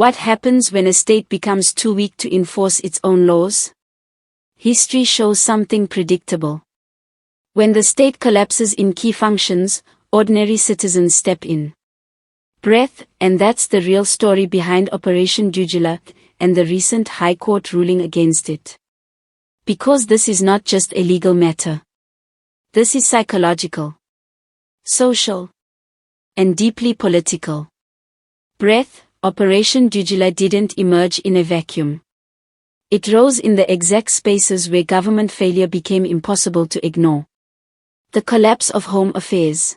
What happens when a state becomes too weak to enforce its own laws? History shows something predictable. When the state collapses in key functions, ordinary citizens step in. Breath, and that's the real story behind Operation Dudula and the recent High Court ruling against it. Because this is not just a legal matter. This is psychological, social, and deeply political. Breath, Operation Dudula didn't emerge in a vacuum. It rose in the exact spaces where government failure became impossible to ignore. The collapse of home affairs.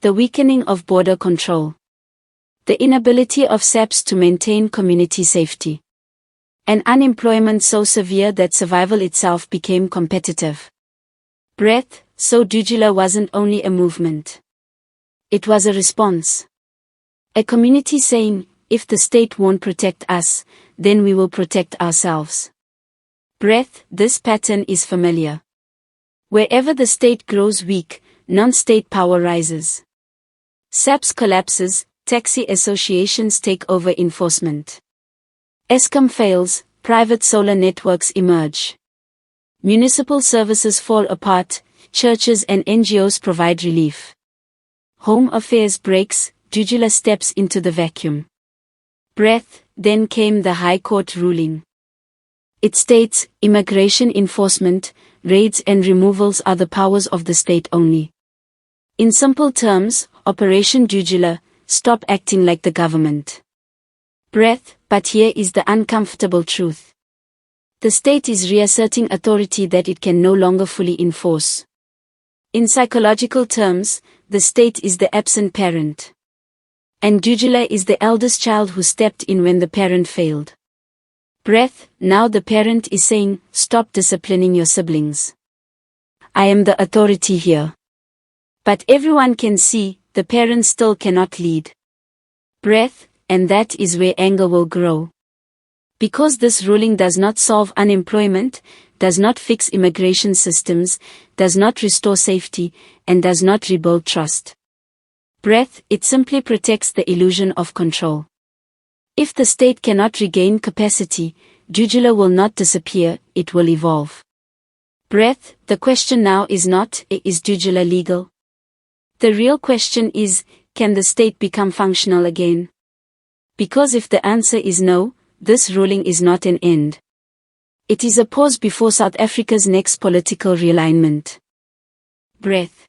The weakening of border control. The inability of SAPs to maintain community safety. And unemployment so severe that survival itself became competitive. Breath, so Dudula wasn't only a movement. It was a response. A community saying, if the state won't protect us, then we will protect ourselves. Breath, this pattern is familiar. Wherever the state grows weak, non-state power rises. SAPS collapses, taxi associations take over enforcement. Eskom fails, private solar networks emerge. Municipal services fall apart, churches and NGOs provide relief. Home affairs breaks, Dudula steps into the vacuum. Breath, then came the High Court ruling. It states, immigration enforcement, raids and removals are the powers of the state only. In simple terms, Operation Dudula, stop acting like the government. Breath, but here is the uncomfortable truth. The state is reasserting authority that it can no longer fully enforce. In psychological terms, the state is the absent parent. And Dudula is the eldest child who stepped in when the parent failed. Breath, now the parent is saying, stop disciplining your siblings. I am the authority here. But everyone can see, the parent still cannot lead. Breath, and that is where anger will grow. Because this ruling does not solve unemployment, does not fix immigration systems, does not restore safety, and does not rebuild trust. Breath, it simply protects the illusion of control. If the state cannot regain capacity, Dudula will not disappear, it will evolve. Breath, the question now is not, is Dudula legal? The real question is, can the state become functional again? Because if the answer is no, this ruling is not an end. It is a pause before South Africa's next political realignment. Breath.